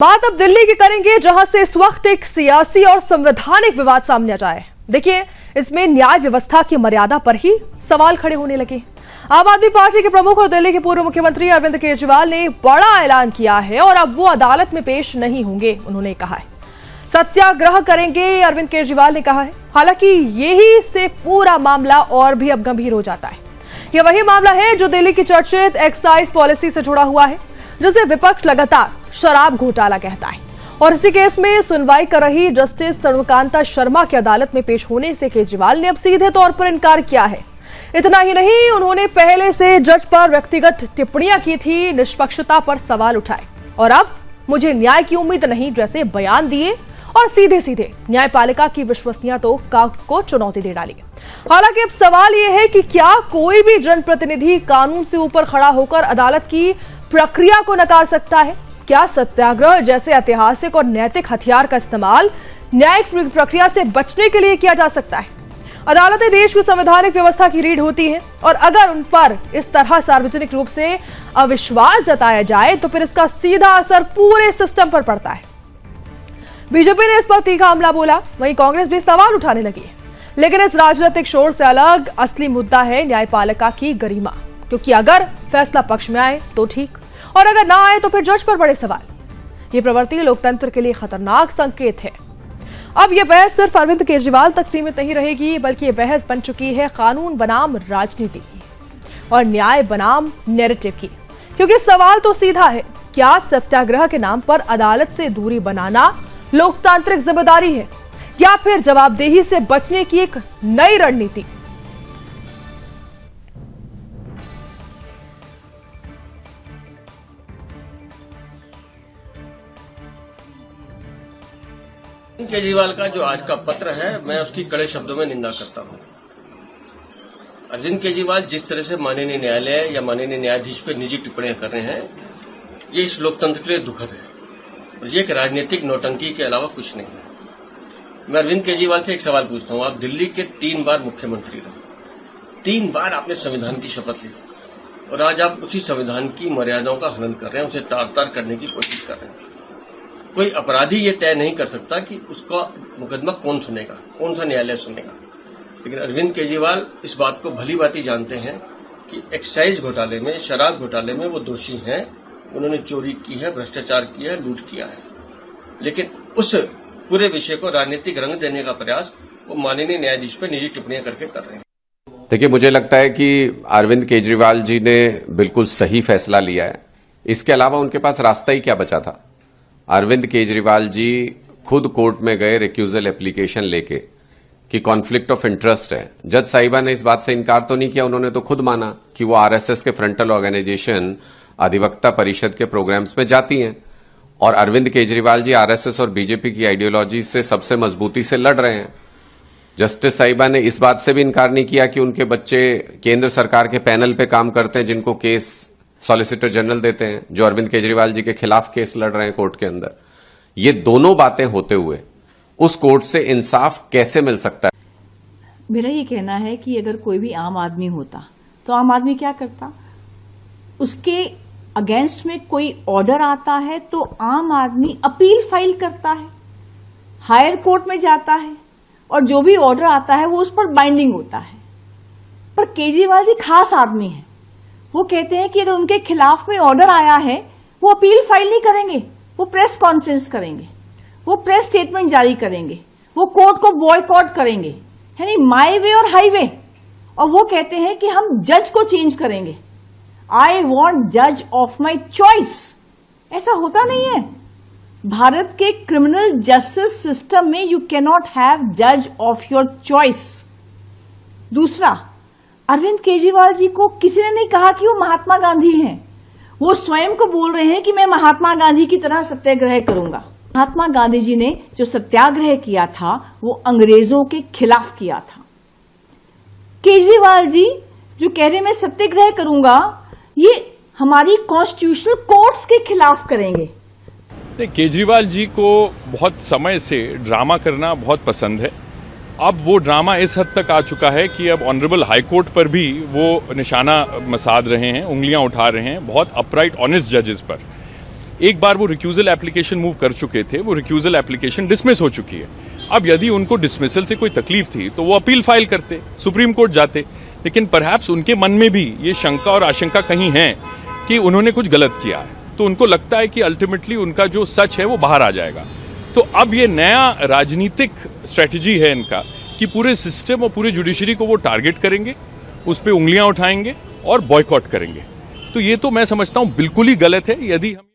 बात अब दिल्ली की करेंगे, जहां से इस वक्त एक सियासी और संवैधानिक विवाद सामने आ जाए। देखिए, इसमें न्याय व्यवस्था की मर्यादा पर ही सवाल खड़े होने लगे। आम आदमी पार्टी के प्रमुख और दिल्ली के पूर्व मुख्यमंत्री अरविंद केजरीवाल ने बड़ा ऐलान किया है और अब वो अदालत में पेश नहीं होंगे। उन्होंने कहा है सत्याग्रह करेंगे, अरविंद केजरीवाल ने कहा है। हालांकि यही से पूरा मामला और भी अब गंभीर हो जाता है। यह वही मामला है जो दिल्ली की चर्चित एक्साइज पॉलिसी से जुड़ा हुआ है, जिसे विपक्ष लगातार शराब घोटाला कहता है। और इसी केस में सुनवाई कर रही जस्टिस सर्वकांता शर्मा की अदालत में पेश होने से केजरीवाल ने अब सीधे तौर पर इनकार किया है। इतना ही नहीं, उन्होंने पहले से जज पर व्यक्तिगत टिप्पणियां की थी, निष्पक्षता पर सवाल उठाए और अब मुझे न्याय की उम्मीद नहीं जैसे बयान दिए और सीधे सीधे न्यायपालिका की विश्वसनीयता को चुनौती दे डाली। हालांकि अब सवाल यह है कि क्या कोई भी जनप्रतिनिधि कानून से ऊपर खड़ा होकर अदालत की प्रक्रिया को नकार सकता है? क्या सत्याग्रह जैसे ऐतिहासिक और नैतिक हथियार का इस्तेमाल न्यायिक प्रक्रिया से बचने के लिए किया जा सकता है? अदालतें देश की संवैधानिक व्यवस्था की रीढ़ होती हैं और अगर उन पर इस तरह सार्वजनिक रूप से अविश्वास जताया जाए तो फिर इसका सीधा असर पूरे सिस्टम पर पड़ता है। बीजेपी ने इस पर तीखा हमला बोला, वहीं कांग्रेस भी सवाल उठाने लगी है। लेकिन इस राजनीतिक शोर से अलग असली मुद्दा है न्यायपालिका की गरिमा, क्योंकि अगर फैसला पक्ष में आए तो ठीक और अगर ना आए तो फिर जज पर बड़े सवाल। ये प्रवृत्ति लोकतंत्र के लिए खतरनाक संकेत है। अब यह बहस सिर्फ अरविंद केजरीवाल तक सीमित नहीं रहेगी, बल्कि यह बहस बन चुकी है कानून बनाम राजनीति की और न्याय बनाम नैरेटिव की। क्योंकि सवाल तो सीधा है, क्या सत्याग्रह के नाम पर अदालत से दूरी बनाना लोकतांत्रिक जिम्मेदारी है या फिर जवाबदेही से बचने की एक नई रणनीति? केजरीवाल का जो आज का पत्र है, मैं उसकी कड़े शब्दों में निंदा करता हूं। अरविंद केजरीवाल जिस तरह से माननीय न्यायालय या माननीय न्यायाधीश पर निजी टिप्पणियां कर रहे हैं, ये इस लोकतंत्र के लिए दुखद है और ये एक राजनीतिक नौटंकी के अलावा कुछ नहीं है। मैं अरविंद केजरीवाल से एक सवाल पूछता हूं, आप दिल्ली के 3 बार मुख्यमंत्री रहे, 3 बार आपने संविधान की शपथ ली और आज आप उसी संविधान की मर्यादाओं का हनन कर रहे हैं, उसे तार तार करने की कोशिश कर रहे हैं। कोई अपराधी ये तय नहीं कर सकता कि उसका मुकदमा कौन सुनेगा, कौन सा न्यायालय सुनेगा। लेकिन अरविंद केजरीवाल इस बात को भली भांति जानते हैं कि एक्साइज घोटाले में, शराब घोटाले में वो दोषी हैं। उन्होंने चोरी की है, भ्रष्टाचार किया है, लूट किया है। लेकिन उस पूरे विषय को राजनीतिक रंग देने का प्रयास वो माननीय न्यायाधीश पर निजी टिप्पणियां करके कर रहे हैं। देखिए, मुझे लगता है कि अरविंद केजरीवाल जी ने बिल्कुल सही फैसला लिया है। इसके अलावा उनके पास रास्ता ही क्या बचा था? अरविंद केजरीवाल जी खुद कोर्ट में गए रिक्यूजल एप्लीकेशन लेके कि कॉन्फ्लिक्ट ऑफ इंटरेस्ट है। जज साहिबा ने इस बात से इनकार तो नहीं किया, उन्होंने तो खुद माना कि वो आरएसएस के फ्रंटल ऑर्गेनाइजेशन अधिवक्ता परिषद के प्रोग्राम्स में जाती हैं और अरविंद केजरीवाल जी आरएसएस और बीजेपी की आइडियोलॉजी से सबसे मजबूती से लड़ रहे हैं। जस्टिस साहिबा ने इस बात से भी इनकार नहीं किया कि उनके बच्चे केंद्र सरकार के पैनल पे काम करते हैं, जिनको केस सॉलिसिटर जनरल देते हैं, जो अरविंद केजरीवाल जी के खिलाफ केस लड़ रहे हैं कोर्ट के अंदर। ये दोनों बातें होते हुए उस कोर्ट से इंसाफ कैसे मिल सकता है? मेरा ये कहना है कि अगर कोई भी आम आदमी होता तो आम आदमी क्या करता? उसके अगेंस्ट में कोई ऑर्डर आता है तो आम आदमी अपील फाइल करता है, हायर कोर्ट में जाता है और जो भी ऑर्डर आता है वो उस पर बाइंडिंग होता है। पर केजरीवाल जी खास आदमी है। वो कहते हैं कि अगर उनके खिलाफ में ऑर्डर आया है, वो अपील फाइल नहीं करेंगे, वो प्रेस कॉन्फ्रेंस करेंगे, वो प्रेस स्टेटमेंट जारी करेंगे, वो कोर्ट को बॉयकॉट करेंगे, यानी माय वे और हाईवे। और वो कहते हैं कि हम जज को चेंज करेंगे, आई वॉन्ट जज ऑफ माई चॉइस। ऐसा होता नहीं है। भारत के क्रिमिनल जस्टिस सिस्टम में यू कैन नॉट हैव जज ऑफ योर चॉइस। दूसरा, अरविंद केजरीवाल जी को किसी ने नहीं कहा कि वो महात्मा गांधी हैं। वो स्वयं को बोल रहे हैं कि मैं महात्मा गांधी की तरह सत्याग्रह करूंगा। महात्मा गांधी जी ने जो सत्याग्रह किया था वो अंग्रेजों के खिलाफ किया था। केजरीवाल जी जो कह रहे हैं मैं सत्याग्रह करूंगा, ये हमारी कॉन्स्टिट्यूशनल कोर्ट्स के खिलाफ करेंगे। केजरीवाल जी को बहुत समय से ड्रामा करना बहुत पसंद है। अब वो ड्रामा इस हद तक आ चुका है कि अब ऑनरेबल हाई कोर्ट पर भी वो निशाना मसाद रहे हैं, उंगलियां उठा रहे हैं, बहुत अपराइट ऑनेस्ट जजेस पर। एक बार वो रिक्यूजल एप्लीकेशन मूव कर चुके थे, वो रिक्यूजल एप्लीकेशन डिसमिस हो चुकी है। अब यदि उनको डिसमिसल से कोई तकलीफ थी तो वो अपील फाइल करते, सुप्रीम कोर्ट जाते, लेकिन परहैप्स उनके मन में भी ये शंका और आशंका कहीं है कि उन्होंने कुछ गलत किया है, तो उनको लगता है कि अल्टीमेटली उनका जो सच है वो बाहर आ जाएगा। तो अब ये नया राजनीतिक स्ट्रेटजी है इनका कि पूरे सिस्टम और पूरे जुडिशरी को वो टारगेट करेंगे, उस पर उंगलियां उठाएंगे और बॉयकॉट करेंगे। तो ये तो मैं समझता हूं बिल्कुल ही गलत है। यदि हम